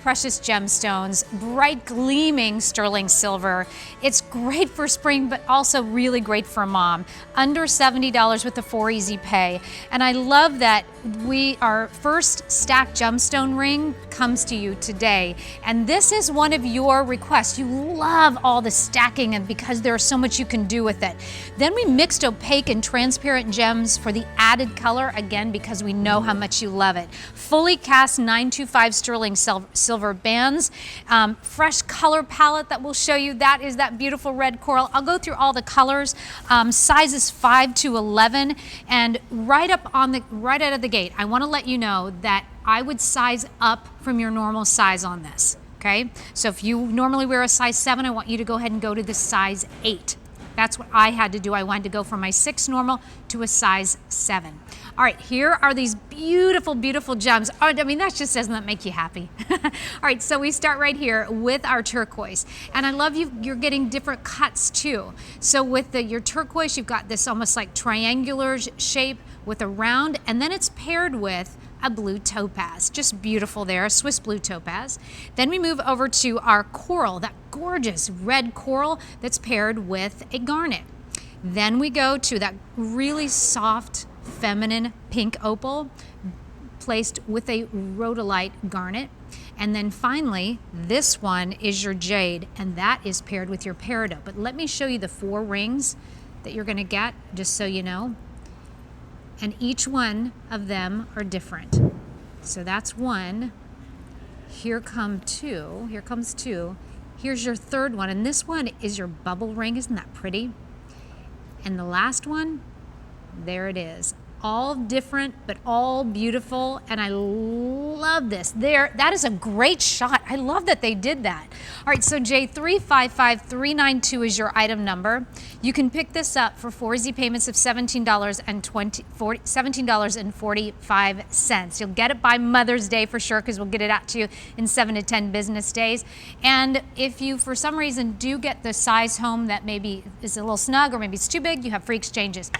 precious gemstones, bright gleaming sterling silver. It's great for spring, but also really great for mom. Under $70 with a 4 easy pay. And I love that our first stacked gemstone ring comes to you today. And this is one of your requests. You love all the stacking, and because there's so much you can do with it. Then we mixed opaque and transparent gems for the added color, again, because we know how much you love it. Fully cast 925 sterling silver bands. Fresh color palette that we'll show you. That is that beautiful red coral. I'll go through all the colors. Sizes 5 to 11. And right out of the gate, I want to let you know that I would size up from your normal size on this. Okay? So if you normally wear a size 7, I want you to go ahead and go to the size 8. That's what I had to do. I wanted to go from my 6 normal to a size 7. All right, here are these beautiful, beautiful gems. Oh, I mean, that just doesn't that make you happy? All right, so we start right here with our turquoise. And I love you're getting different cuts too. So with your turquoise, you've got this almost like triangular shape with a round, and then it's paired with a blue topaz. Just beautiful there, a Swiss blue topaz. Then we move over to our coral, that gorgeous red coral that's paired with a garnet. Then we go to that really soft, feminine pink opal placed with a rhodolite garnet. And then finally, this one is your jade, and that is paired with your peridot. But let me show you the 4 rings that you're going to get, just so you know. And each one of them are different. So that's 1. Here comes 2. Here's your 3rd one, and this one is your bubble ring. Isn't that pretty? And the last one, there it is. All different, but all beautiful, and I love this. That is a great shot. I love that they did that. All right, so J355392 is your item number. You can pick this up for 4 easy payments of $17.45. You'll get it by Mother's Day for sure, because we'll get it out to you in 7 to 10 business days. And if you, for some reason, do get the size home that maybe is a little snug or maybe it's too big, you have free exchanges.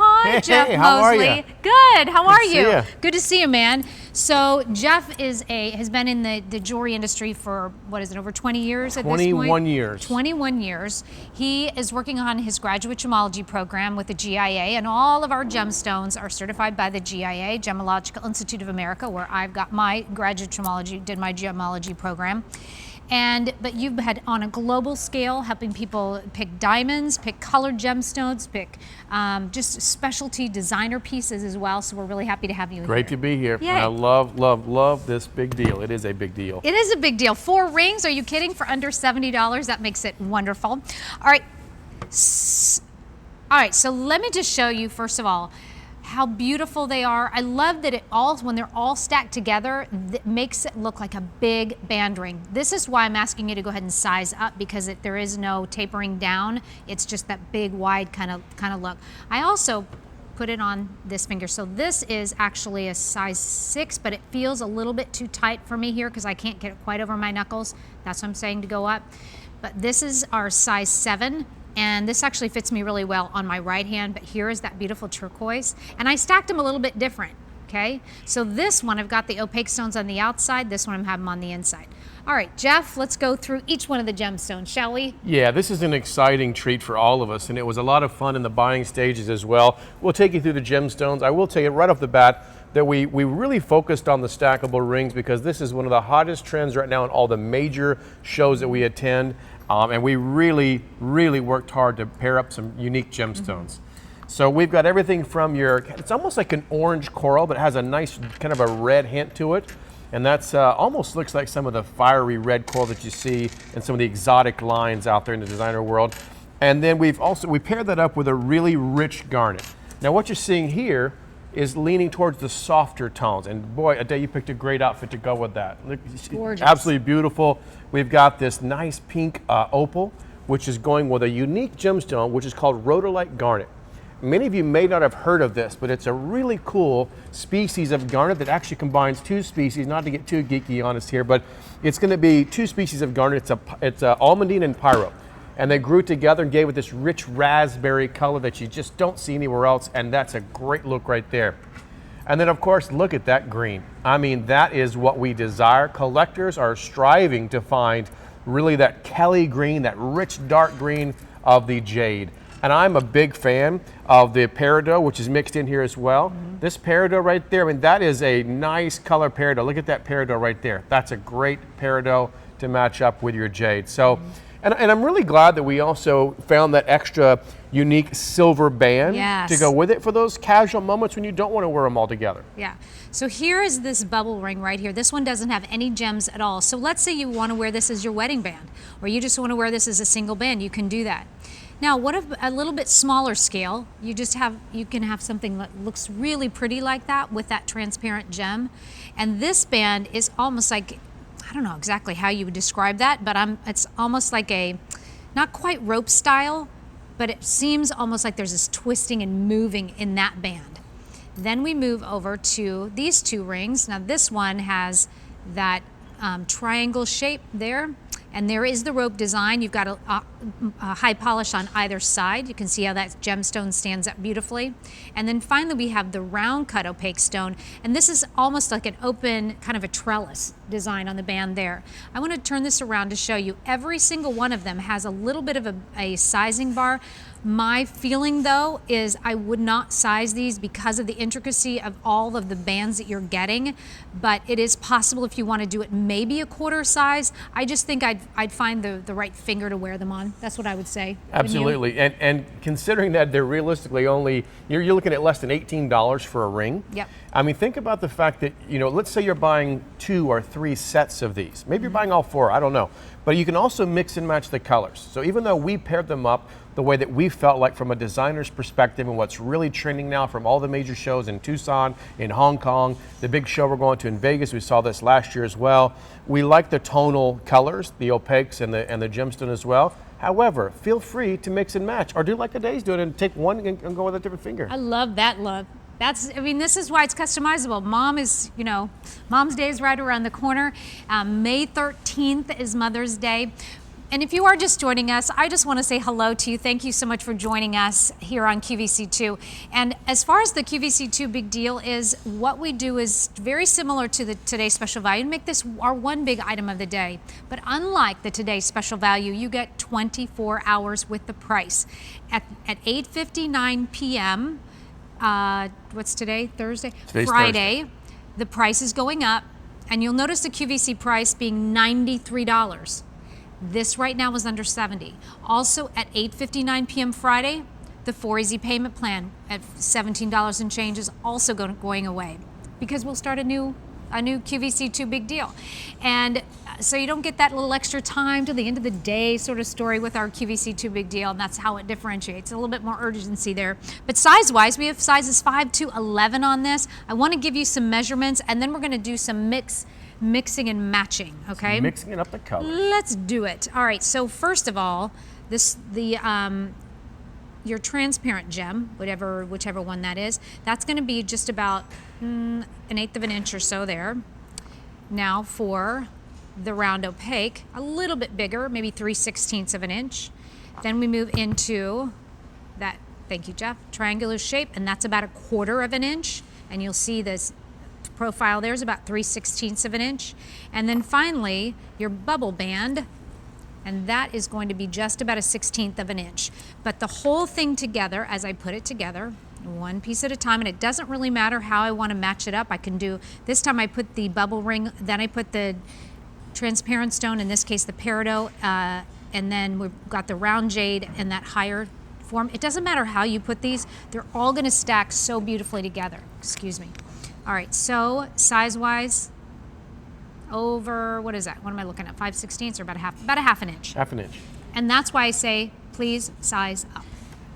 Hi, Jeff Mosley. How are you? Good. How are you? See ya. Good to see you, man. So Jeff has been in the jewelry industry for, what is it, over 20 years at this point? 21 years. 21 years. He is working on his graduate gemology program with the GIA, and all of our gemstones are certified by the GIA, Gemological Institute of America, where I've got my graduate gemology, did my gemology program. But you've had on a global scale helping people pick diamonds, pick colored gemstones, pick just specialty designer pieces as well. So we're really happy to have you here. Great to be here. Yay. And I love this big deal. It is a big deal. It is a big deal. 4 rings, are you kidding? For under $70, that makes it wonderful. All right, so let me just show you, first of all, how beautiful they are. I love that when they're all stacked together, it makes it look like a big band ring. This is why I'm asking you to go ahead and size up, because there is no tapering down. It's just that big, wide kind of look. I also put it on this finger. So this is actually a size 6, but it feels a little bit too tight for me here because I can't get it quite over my knuckles. That's what I'm saying to go up. But this is our size 7. And this actually fits me really well on my right hand, but here is that beautiful turquoise. And I stacked them a little bit different, okay? So this one, I've got the opaque stones on the outside. This one, I'm having them on the inside. All right, Jeff, let's go through each one of the gemstones, shall we? Yeah, this is an exciting treat for all of us, and it was a lot of fun in the buying stages as well. We'll take you through the gemstones. I will tell you right off the bat that we really focused on the stackable rings because this is one of the hottest trends right now in all the major shows that we attend. And we really, really worked hard to pair up some unique gemstones. So we've got everything from it's almost like an orange coral, but it has a nice kind of a red hint to it. And that's almost looks like some of the fiery red coral that you see in some of the exotic lines out there in the designer world. And then we paired that up with a really rich garnet. Now what you're seeing here is leaning towards the softer tones. And boy, Ade, you picked a great outfit to go with that. Gorgeous. Absolutely beautiful. We've got this nice pink opal, which is going with a unique gemstone, which is called Rhodolite Garnet. Many of you may not have heard of this, but it's a really cool species of garnet that actually combines 2 species, not to get too geeky honest here, but it's going to be 2 species of garnet. It's almandine and pyro. And they grew together and gave it this rich raspberry color that you just don't see anywhere else, and that's a great look right there. And then of course, look at that green. I mean, that is what we desire. Collectors are striving to find really that Kelly green, that rich dark green of the jade. And I'm a big fan of the Peridot, which is mixed in here as well. This Peridot right there, I mean, that is a nice color Peridot. Look at that Peridot right there. That's a great Peridot to match up with your jade. So, and I'm really glad that we also found that extra unique silver band to go with it for those casual moments when you don't want to wear them all together. Yeah. So here is this bubble ring right here. This one doesn't have any gems at all. So let's say you want to wear this as your wedding band, or you just want to wear this as a single band. You can do that. Now, what if a little bit smaller scale? You can have something that looks really pretty like that with that transparent gem. And this band is almost like, I don't know exactly how you would describe that, but it's almost like a, not quite rope style, but it seems almost like there's this twisting and moving in that band. Then we move over to these two rings. Now this one has that triangle shape there, and there is the rope design. You've got a high polish on either side. You can see how that gemstone stands up beautifully. And then finally we have the round cut opaque stone, and this is almost like an open kind of a trellis design on the band there. I want to turn this around to show you every single one of them has a little bit of a sizing bar. My feeling though is I would not size these because of the intricacy of all of the bands that you're getting, but it is possible if you want to do it maybe a quarter size. I just think I'd find the right finger to wear them on. That's what I would say. Absolutely, and considering that they're realistically only, you're looking at less than $18 for a ring. Yep. I mean, think about the fact that, you know, let's say you're buying 2 or 3 sets of these. Maybe you're buying all 4, I don't know. But you can also mix and match the colors. So even though we paired them up the way that we felt like from a designer's perspective and what's really trending now from all the major shows in Tucson, in Hong Kong, the big show we're going to in Vegas, we saw this last year as well. We like the tonal colors, the opaques and the gemstone as well. However, feel free to mix and match, or do like Aday's doing and take one and go with a different finger. I love that look. I mean, this is why it's customizable. Mom is, you know, Mom's Day is right around the corner. May 13th is Mother's Day. And if you are just joining us, I just want to say hello to you. Thank you so much for joining us here on QVC2. And as far as the QVC2 big deal is, what we do is very similar to the Today's Special Value, and make this our one big item of the day. But unlike the Today's Special Value, you get 24 hours with the price. At 8:59 p.m., what's today? Thursday? Today's Friday. Thursday. The price is going up, and you'll notice the QVC price being $93. This right now is under $70. Also at 8:59 p.m. Friday, the 4 Easy Payment Plan at $17 and change is also going away, because we'll start a new QVC2 big deal. And so you don't get that little extra time till the end of the day sort of story with our QVC2 big deal, and that's how it differentiates. A little bit more urgency there. But size-wise, we have sizes 5 to 11 on this. I want to give you some measurements, and then we're going to do some mixing and matching, okay? Mixing it up the colors. Let's do it. All right, so first of all, your transparent gem, whichever one that is, that's going to be just about 1/8 of an inch or so there. Now for the round opaque, a little bit bigger, maybe 3/16 of an inch. Then we move into that, thank you Jeff, triangular shape, and that's about 1/4 of an inch. And you'll see this profile there's about 3/16 of an inch. And then finally, your bubble band, and that is going to be just about 1/16 of an inch. But the whole thing together, as I put it together, one piece at a time, and it doesn't really matter how I want to match it up. I can do, this time I put the bubble ring, then I put the transparent stone, in this case the Peridot, and then we've got the round jade and that higher form. It doesn't matter how you put these, they're all going to stack so beautifully together. Excuse me. All right, so size-wise, over, what is that? What am I looking at? 5/16 or about a half an inch. Half an inch. And that's why I say, please size up.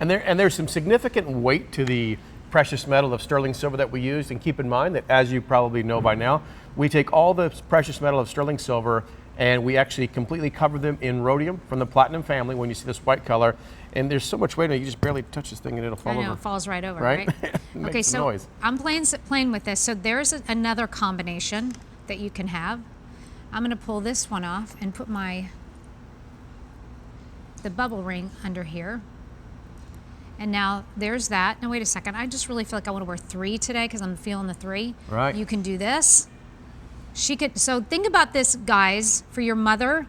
And there's some significant weight to the precious metal of sterling silver that we used. And keep in mind that, as you probably know by now, we take all the precious metal of sterling silver and we actually completely cover them in rhodium from the platinum family when you see this white color. And there's so much weight in it, you just barely touch this thing and it'll fall over. I know, it falls right over, right? Okay, so noise. I'm playing with this. So there's another combination that you can have. I'm going to pull this one off and put the bubble ring under here. And now there's that. Now wait a second. I just really feel like I want to wear 3 today because I'm feeling the 3. Right. You can do this. She could. So think about this, guys, for your mother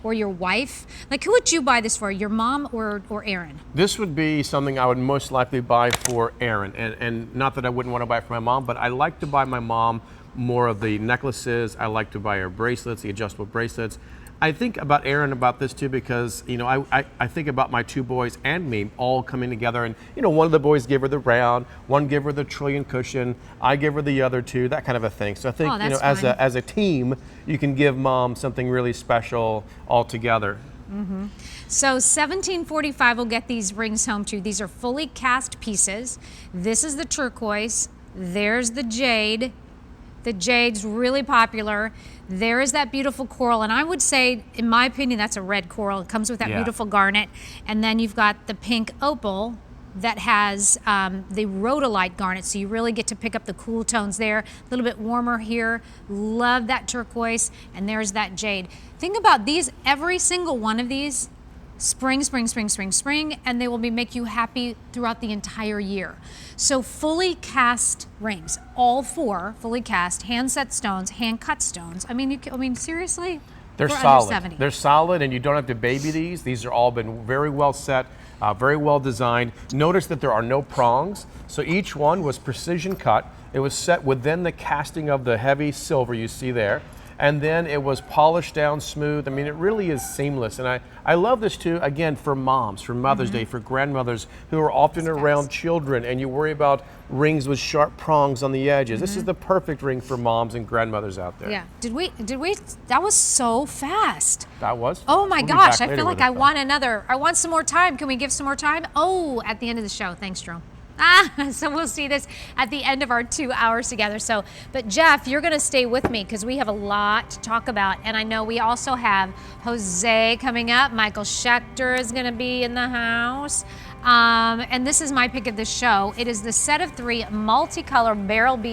or your wife. Like, who would you buy this for? Your mom or Erin? This would be something I would most likely buy for Erin. And not that I wouldn't want to buy it for my mom, but I like to buy my mom more of the necklaces. I like to buy her bracelets, the adjustable bracelets. I think about Erin about this too because, you know, I think about my 2 boys and me all coming together, and, you know, one of the boys gave her the round, one gave her the trillion cushion, I give her the other 2, that kind of a thing. So I think, you know, as a team, you can give mom something really special all together. Mm-hmm. So $17.45 will get these rings home to you. These are fully cast pieces. This is the turquoise. There's the jade. The jade's really popular. There is that beautiful coral, and I would say, in my opinion, that's a red coral. It comes with that beautiful garnet. And then you've got the pink opal that has the rhodolite garnet, so you really get to pick up the cool tones there. A little bit warmer here. Love that turquoise, and there's that jade. Think about these, every single one of these, spring, spring, spring, spring, spring, and they will make you happy throughout the entire year. So fully cast rings, all 4 fully cast, hand set stones, hand cut stones. I mean, seriously? They're solid. They're solid, and you don't have to baby these. These are all been very well set, very well designed. Notice that there are no prongs, so each one was precision cut. It was set within the casting of the heavy silver you see there. And then it was polished down smooth. I mean, it really is seamless. And I love this too, again, for moms, for Mother's Day, for grandmothers who are often around children, and you worry about rings with sharp prongs on the edges. This is the perfect ring for moms and grandmothers out there. Yeah. Did we, that was so fast. That was? Oh my gosh, I feel like I want some more time. Can we give some more time? Oh, at the end of the show. Thanks, Jerome. So we'll see this at the end of our 2 hours together. So, but Jeff, you're going to stay with me because we have a lot to talk about. And I know we also have Jose coming up. Michael Schechter is going to be in the house. And this is my pick of the show. It is the set of 3 multicolor barrel bead